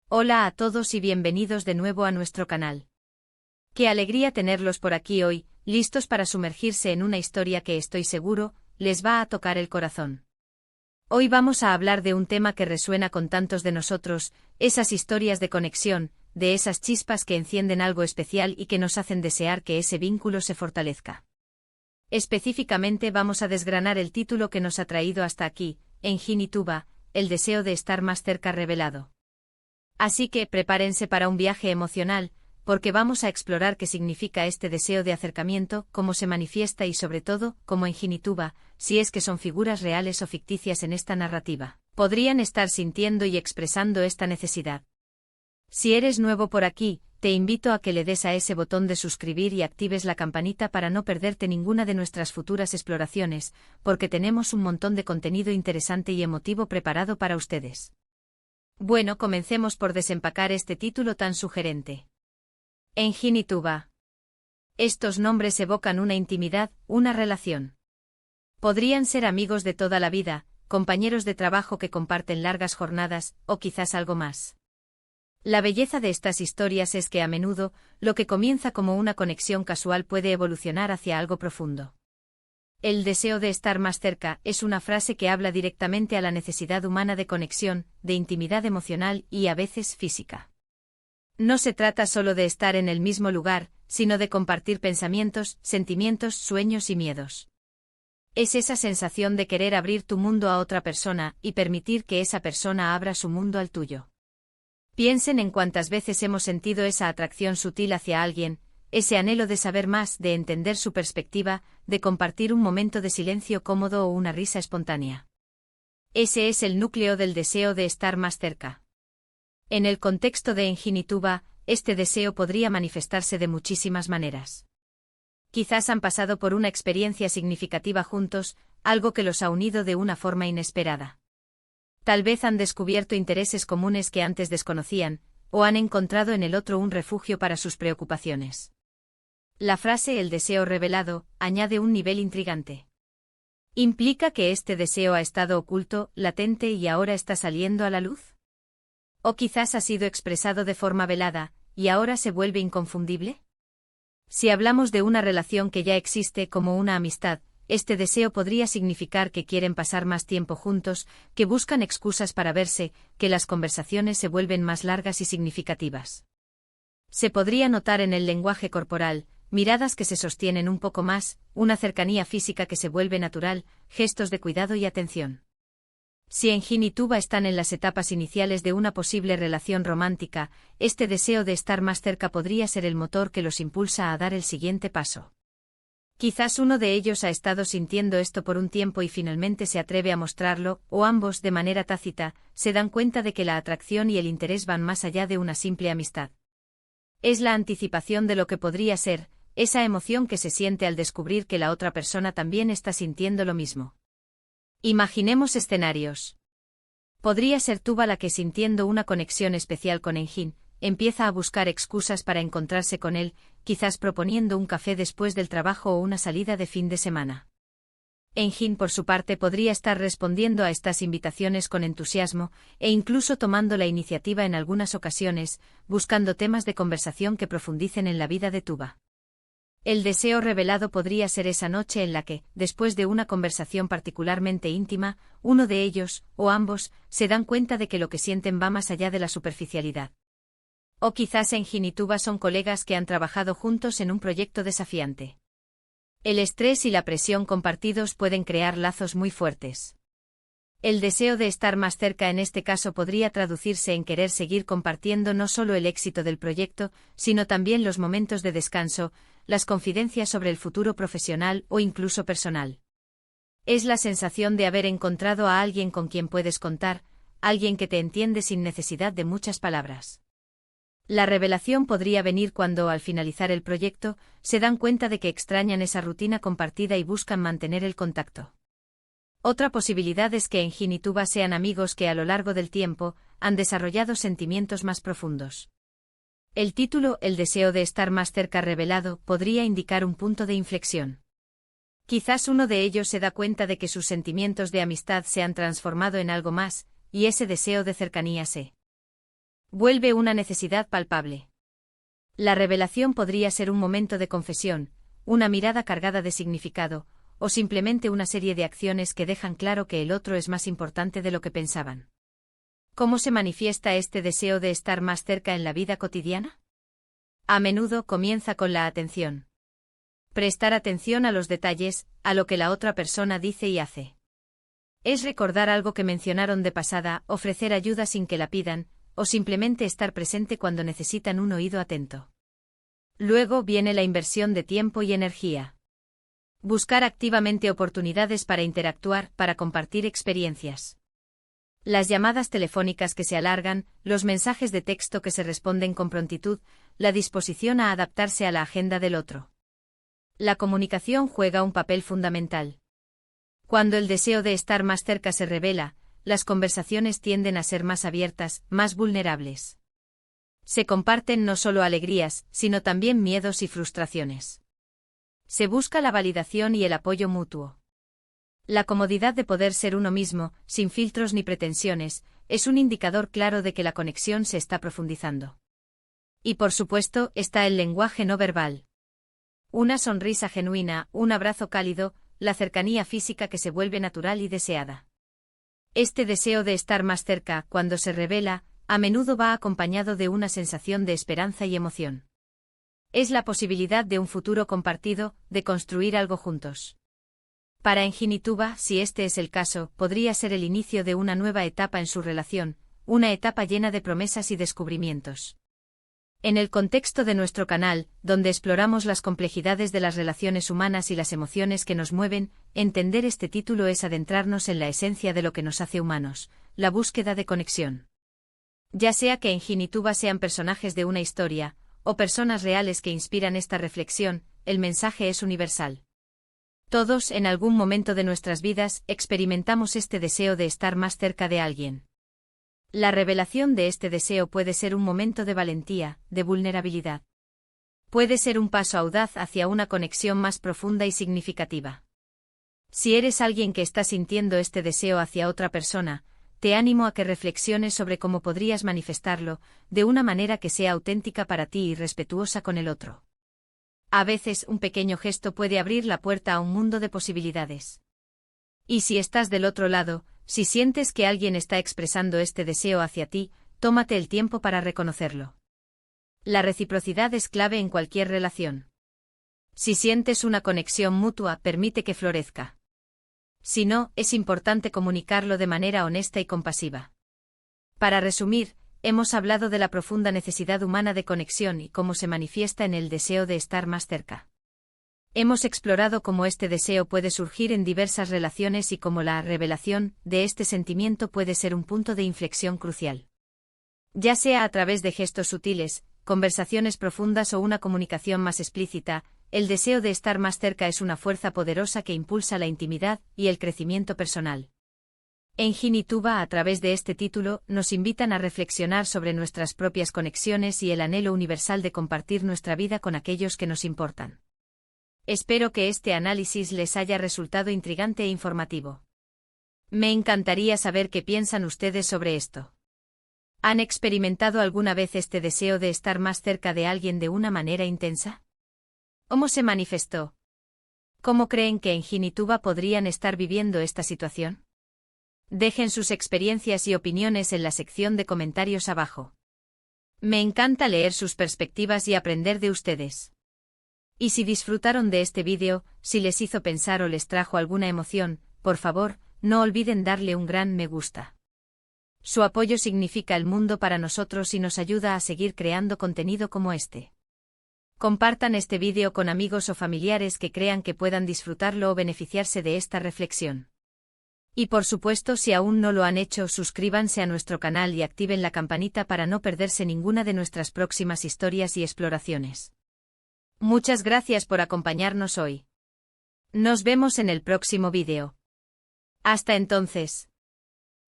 Hola a todos y bienvenidos de nuevo a nuestro canal. Qué alegría tenerlos por aquí hoy, listos para sumergirse en una historia que estoy seguro, les va a tocar el corazón. Hoy vamos a hablar de un tema que resuena con tantos de nosotros, esas historias de conexión, de esas chispas que encienden algo especial y que nos hacen desear que ese vínculo se fortalezca. Específicamente vamos a desgranar el título que nos ha traído hasta aquí, Engin y Tuba, el deseo de estar más cerca revelado. Así que prepárense para un viaje emocional, porque vamos a explorar qué significa este deseo de acercamiento, cómo se manifiesta y sobre todo, cómo Engin y Tuba, si es que son figuras reales o ficticias en esta narrativa, podrían estar sintiendo y expresando esta necesidad. Si eres nuevo por aquí, te invito a que le des a ese botón de suscribir y actives la campanita para no perderte ninguna de nuestras futuras exploraciones, porque tenemos un montón de contenido interesante y emotivo preparado para ustedes. Bueno, comencemos por desempacar este título tan sugerente. Engin y Tuba. Estos nombres evocan una intimidad, una relación. Podrían ser amigos de toda la vida, compañeros de trabajo que comparten largas jornadas, o quizás algo más. La belleza de estas historias es que a menudo, lo que comienza como una conexión casual puede evolucionar hacia algo profundo. El deseo de estar más cerca es una frase que habla directamente a la necesidad humana de conexión, de intimidad emocional y a veces física. No se trata solo de estar en el mismo lugar, sino de compartir pensamientos, sentimientos, sueños y miedos. Es esa sensación de querer abrir tu mundo a otra persona y permitir que esa persona abra su mundo al tuyo. Piensen en cuántas veces hemos sentido esa atracción sutil hacia alguien, ese anhelo de saber más, de entender su perspectiva, de compartir un momento de silencio cómodo o una risa espontánea. Ese es el núcleo del deseo de estar más cerca. En el contexto de Engin y Tuba, este deseo podría manifestarse de muchísimas maneras. Quizás han pasado por una experiencia significativa juntos, algo que los ha unido de una forma inesperada. Tal vez han descubierto intereses comunes que antes desconocían, o han encontrado en el otro un refugio para sus preocupaciones. La frase "el deseo revelado" añade un nivel intrigante. ¿Implica que este deseo ha estado oculto, latente y ahora está saliendo a la luz? ¿O quizás ha sido expresado de forma velada, y ahora se vuelve inconfundible? Si hablamos de una relación que ya existe como una amistad, este deseo podría significar que quieren pasar más tiempo juntos, que buscan excusas para verse, que las conversaciones se vuelven más largas y significativas. Se podría notar en el lenguaje corporal, miradas que se sostienen un poco más, una cercanía física que se vuelve natural, gestos de cuidado y atención. Si Engin y Tuba están en las etapas iniciales de una posible relación romántica, este deseo de estar más cerca podría ser el motor que los impulsa a dar el siguiente paso. Quizás uno de ellos ha estado sintiendo esto por un tiempo y finalmente se atreve a mostrarlo, o ambos, de manera tácita, se dan cuenta de que la atracción y el interés van más allá de una simple amistad. Es la anticipación de lo que podría ser, esa emoción que se siente al descubrir que la otra persona también está sintiendo lo mismo. Imaginemos escenarios. Podría ser Tuba la que, sintiendo una conexión especial con Engin, empieza a buscar excusas para encontrarse con él, quizás proponiendo un café después del trabajo o una salida de fin de semana. Engin, por su parte, podría estar respondiendo a estas invitaciones con entusiasmo, e incluso tomando la iniciativa en algunas ocasiones, buscando temas de conversación que profundicen en la vida de Tuba. El deseo revelado podría ser esa noche en la que, después de una conversación particularmente íntima, uno de ellos, o ambos, se dan cuenta de que lo que sienten va más allá de la superficialidad. O quizás Engin y Tuba son colegas que han trabajado juntos en un proyecto desafiante. El estrés y la presión compartidos pueden crear lazos muy fuertes. El deseo de estar más cerca en este caso podría traducirse en querer seguir compartiendo no solo el éxito del proyecto, sino también los momentos de descanso, las confidencias sobre el futuro profesional o incluso personal. Es la sensación de haber encontrado a alguien con quien puedes contar, alguien que te entiende sin necesidad de muchas palabras. La revelación podría venir cuando, al finalizar el proyecto, se dan cuenta de que extrañan esa rutina compartida y buscan mantener el contacto. Otra posibilidad es que Engin y Tuba sean amigos que a lo largo del tiempo han desarrollado sentimientos más profundos. El título, "El deseo de estar más cerca revelado", podría indicar un punto de inflexión. Quizás uno de ellos se da cuenta de que sus sentimientos de amistad se han transformado en algo más, y ese deseo de cercanía se Vuelve una necesidad palpable. La revelación podría ser un momento de confesión, una mirada cargada de significado, o simplemente una serie de acciones que dejan claro que el otro es más importante de lo que pensaban. ¿Cómo se manifiesta este deseo de estar más cerca en la vida cotidiana? A menudo comienza con la atención. Prestar atención a los detalles, a lo que la otra persona dice y hace. Es recordar algo que mencionaron de pasada, ofrecer ayuda sin que la pidan, o simplemente estar presente cuando necesitan un oído atento. Luego viene la inversión de tiempo y energía. Buscar activamente oportunidades para interactuar, para compartir experiencias. Las llamadas telefónicas que se alargan, los mensajes de texto que se responden con prontitud, la disposición a adaptarse a la agenda del otro. La comunicación juega un papel fundamental. Cuando el deseo de estar más cerca se revela, las conversaciones tienden a ser más abiertas, más vulnerables. Se comparten no solo alegrías, sino también miedos y frustraciones. Se busca la validación y el apoyo mutuo. La comodidad de poder ser uno mismo, sin filtros ni pretensiones, es un indicador claro de que la conexión se está profundizando. Y por supuesto, está el lenguaje no verbal. Una sonrisa genuina, un abrazo cálido, la cercanía física que se vuelve natural y deseada. Este deseo de estar más cerca, cuando se revela, a menudo va acompañado de una sensación de esperanza y emoción. Es la posibilidad de un futuro compartido, de construir algo juntos. Para Enginituba, si este es el caso, podría ser el inicio de una nueva etapa en su relación, una etapa llena de promesas y descubrimientos. En el contexto de nuestro canal, donde exploramos las complejidades de las relaciones humanas y las emociones que nos mueven, entender este título es adentrarnos en la esencia de lo que nos hace humanos, la búsqueda de conexión. Ya sea que Enginituba sean personajes de una historia, o personas reales que inspiran esta reflexión, el mensaje es universal. Todos, en algún momento de nuestras vidas, experimentamos este deseo de estar más cerca de alguien. La revelación de este deseo puede ser un momento de valentía, de vulnerabilidad. Puede ser un paso audaz hacia una conexión más profunda y significativa. Si eres alguien que está sintiendo este deseo hacia otra persona, te animo a que reflexiones sobre cómo podrías manifestarlo, de una manera que sea auténtica para ti y respetuosa con el otro. A veces un pequeño gesto puede abrir la puerta a un mundo de posibilidades. Y si estás del otro lado, si sientes que alguien está expresando este deseo hacia ti, tómate el tiempo para reconocerlo. La reciprocidad es clave en cualquier relación. Si sientes una conexión mutua, permite que florezca. Si no, es importante comunicarlo de manera honesta y compasiva. Para resumir, hemos hablado de la profunda necesidad humana de conexión y cómo se manifiesta en el deseo de estar más cerca. Hemos explorado cómo este deseo puede surgir en diversas relaciones y cómo la revelación de este sentimiento puede ser un punto de inflexión crucial. Ya sea a través de gestos sutiles, conversaciones profundas o una comunicación más explícita, el deseo de estar más cerca es una fuerza poderosa que impulsa la intimidad y el crecimiento personal. Enginituba, a través de este título, nos invitan a reflexionar sobre nuestras propias conexiones y el anhelo universal de compartir nuestra vida con aquellos que nos importan. Espero que este análisis les haya resultado intrigante e informativo. Me encantaría saber qué piensan ustedes sobre esto. ¿Han experimentado alguna vez este deseo de estar más cerca de alguien de una manera intensa? ¿Cómo se manifestó? ¿Cómo creen que Enginituba podrían estar viviendo esta situación? Dejen sus experiencias y opiniones en la sección de comentarios abajo. Me encanta leer sus perspectivas y aprender de ustedes. Y si disfrutaron de este vídeo, si les hizo pensar o les trajo alguna emoción, por favor, no olviden darle un gran me gusta. Su apoyo significa el mundo para nosotros y nos ayuda a seguir creando contenido como este. Compartan este vídeo con amigos o familiares que crean que puedan disfrutarlo o beneficiarse de esta reflexión. Y por supuesto, si aún no lo han hecho, suscríbanse a nuestro canal y activen la campanita para no perderse ninguna de nuestras próximas historias y exploraciones. Muchas gracias por acompañarnos hoy. Nos vemos en el próximo vídeo. Hasta entonces.